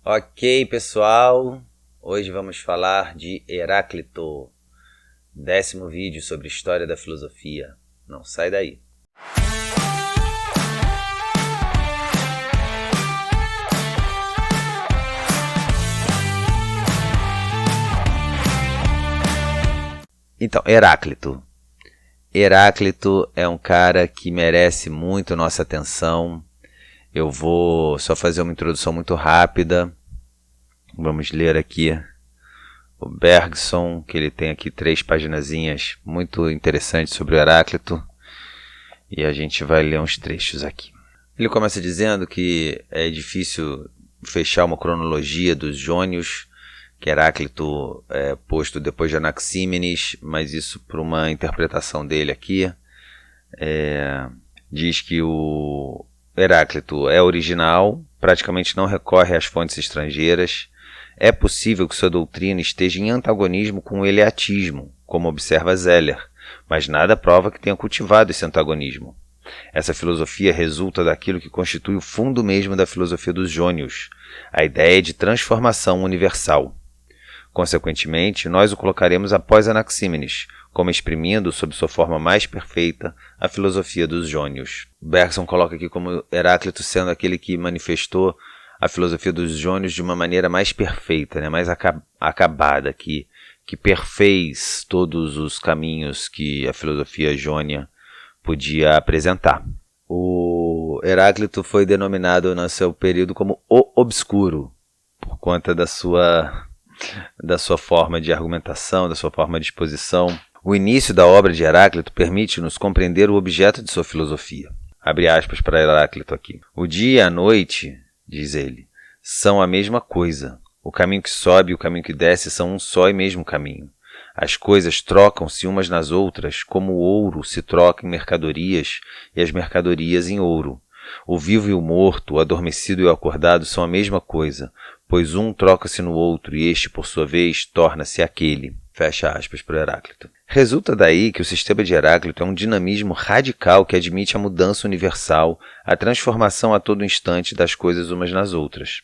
Ok, pessoal, hoje vamos falar de Heráclito, 10º vídeo sobre história da filosofia. Não sai daí. Então, Heráclito. Heráclito é um cara que merece muito nossa atenção. Eu vou só fazer uma introdução muito rápida. Vamos ler aqui o Bergson, que ele tem aqui 3 paginazinhas muito interessantes sobre o Heráclito. E a gente vai ler uns trechos aqui. Ele começa dizendo que é difícil fechar uma cronologia dos jônios, que Heráclito é posto depois de Anaxímenes, mas isso por uma interpretação dele aqui. Diz que o Heráclito é original, praticamente não recorre às fontes estrangeiras. É possível que sua doutrina esteja em antagonismo com o eleatismo, como observa Zeller, mas nada prova que tenha cultivado esse antagonismo. Essa filosofia resulta daquilo que constitui o fundo mesmo da filosofia dos jônios, a ideia de transformação universal. Consequentemente, nós o colocaremos após Anaxímenes, como exprimindo, sob sua forma mais perfeita, a filosofia dos jônios. Bergson coloca aqui como Heráclito sendo aquele que manifestou a filosofia dos jônios de uma maneira mais perfeita, né? Mais acabada, que perfez todos os caminhos que a filosofia jônia podia apresentar. O Heráclito foi denominado no seu período como o obscuro, por conta da sua forma de argumentação, da sua forma de exposição. O início da obra de Heráclito permite-nos compreender o objeto de sua filosofia. Abre aspas para Heráclito aqui. O dia e a noite, diz ele, são a mesma coisa. O caminho que sobe e o caminho que desce são um só e mesmo caminho. As coisas trocam-se umas nas outras, como o ouro se troca em mercadorias e as mercadorias em ouro. O vivo e o morto, o adormecido e o acordado são a mesma coisa, pois um troca-se no outro e este, por sua vez, torna-se aquele. Fecha aspas para Heráclito. Resulta daí que o sistema de Heráclito é um dinamismo radical que admite a mudança universal, a transformação a todo instante das coisas umas nas outras.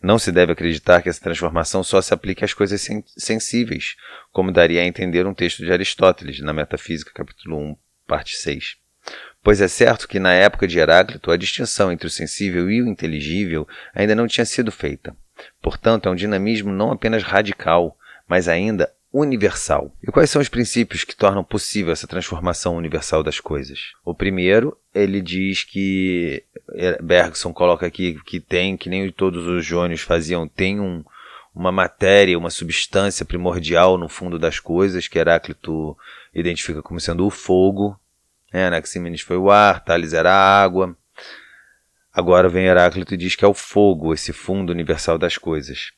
Não se deve acreditar que essa transformação só se aplique às coisas sensíveis, como daria a entender um texto de Aristóteles, na Metafísica, capítulo 1, parte 6. Pois é certo que, na época de Heráclito, a distinção entre o sensível e o inteligível ainda não tinha sido feita. Portanto, é um dinamismo não apenas radical, mas ainda universal. E quais são os princípios que tornam possível essa transformação universal das coisas? O primeiro, ele diz que, Bergson coloca aqui que nem todos os jônios faziam, tem uma matéria, uma substância primordial no fundo das coisas, que Heráclito identifica como sendo o fogo. Anaxímenes foi o ar, Tales era a água. Agora vem Heráclito e diz que é o fogo, esse fundo universal das coisas.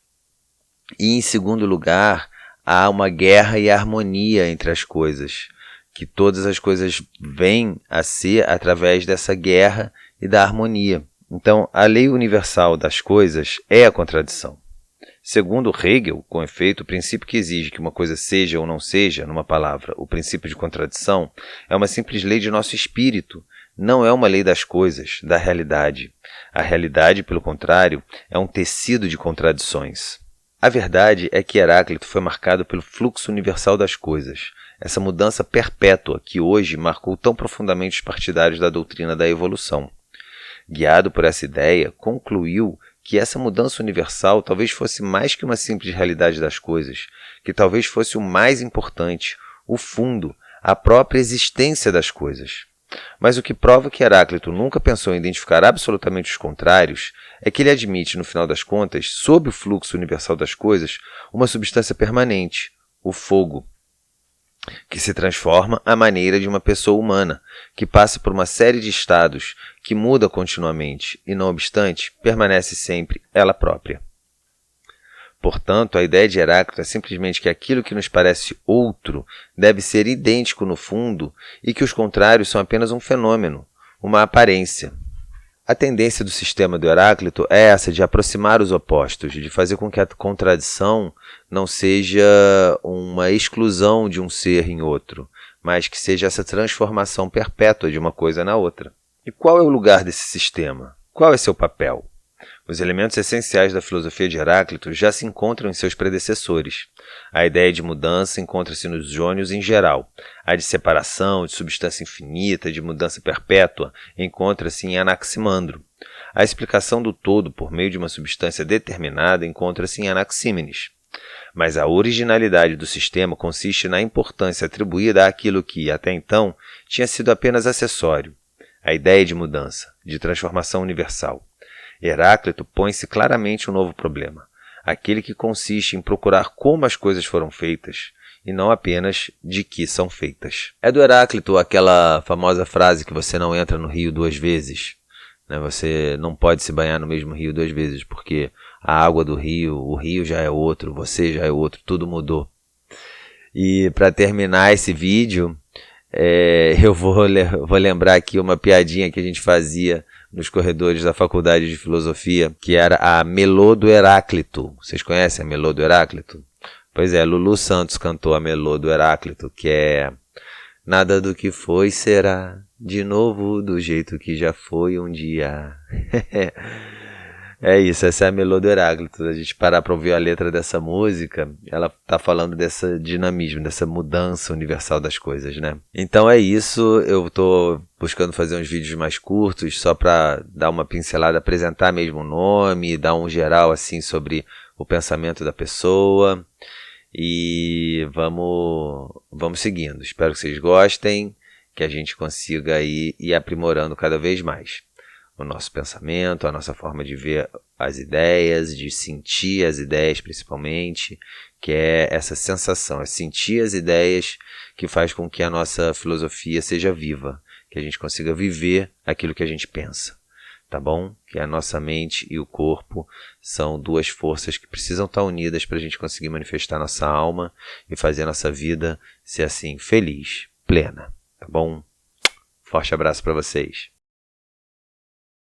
E, em segundo lugar, há uma guerra e harmonia entre as coisas, que todas as coisas vêm a ser através dessa guerra e da harmonia. Então, a lei universal das coisas é a contradição. Segundo Hegel, com efeito, o princípio que exige que uma coisa seja ou não seja, numa palavra, o princípio de contradição, é uma simples lei de nosso espírito, não é uma lei das coisas, da realidade. A realidade, pelo contrário, é um tecido de contradições. A verdade é que Heráclito foi marcado pelo fluxo universal das coisas, essa mudança perpétua que hoje marcou tão profundamente os partidários da doutrina da evolução. Guiado por essa ideia, concluiu que essa mudança universal talvez fosse mais que uma simples realidade das coisas, que talvez fosse o mais importante, o fundo, a própria existência das coisas. Mas o que prova que Heráclito nunca pensou em identificar absolutamente os contrários é que ele admite, no final das contas, sob o fluxo universal das coisas, uma substância permanente, o fogo, que se transforma à maneira de uma pessoa humana, que passa por uma série de estados, que muda continuamente e, não obstante, permanece sempre ela própria. Portanto, a ideia de Heráclito é simplesmente que aquilo que nos parece outro deve ser idêntico no fundo e que os contrários são apenas um fenômeno, uma aparência. A tendência do sistema do Heráclito é essa de aproximar os opostos, de fazer com que a contradição não seja uma exclusão de um ser em outro, mas que seja essa transformação perpétua de uma coisa na outra. E qual é o lugar desse sistema? Qual é seu papel? Os elementos essenciais da filosofia de Heráclito já se encontram em seus predecessores. A ideia de mudança encontra-se nos jônios em geral. A de separação, de substância infinita, de mudança perpétua, encontra-se em Anaximandro. A explicação do todo por meio de uma substância determinada encontra-se em Anaxímenes. Mas a originalidade do sistema consiste na importância atribuída àquilo que, até então, tinha sido apenas acessório. A ideia de mudança, de transformação universal. Heráclito põe-se claramente um novo problema, aquele que consiste em procurar como as coisas foram feitas, e não apenas de que são feitas. É do Heráclito aquela famosa frase que você não entra no rio duas vezes. Você não pode se banhar no mesmo rio duas vezes, porque a água do rio, o rio já é outro, você já é outro, tudo mudou. E para terminar esse vídeo, eu vou lembrar aqui uma piadinha que a gente fazia nos corredores da faculdade de filosofia, que era a Melô do Heráclito. Vocês conhecem a Melô do Heráclito? Pois é, Lulu Santos cantou a Melô do Heráclito, que é: nada do que foi será de novo do jeito que já foi um dia. É isso, essa é a Melô do Heráclito. A gente parar para ouvir a letra dessa música, ela está falando desse dinamismo, dessa mudança universal das coisas, né? Então é isso, eu estou buscando fazer uns vídeos mais curtos, só para dar uma pincelada, apresentar mesmo o nome, dar um geral assim sobre o pensamento da pessoa. E vamos seguindo. Espero que vocês gostem, que a gente consiga ir aprimorando cada vez mais o nosso pensamento, a nossa forma de ver as ideias, de sentir as ideias principalmente, que é essa sensação, é sentir as ideias que faz com que a nossa filosofia seja viva, que a gente consiga viver aquilo que a gente pensa, tá bom? Que a nossa mente e o corpo são duas forças que precisam estar unidas para a gente conseguir manifestar nossa alma e fazer a nossa vida ser assim, feliz, plena, tá bom? Forte abraço para vocês.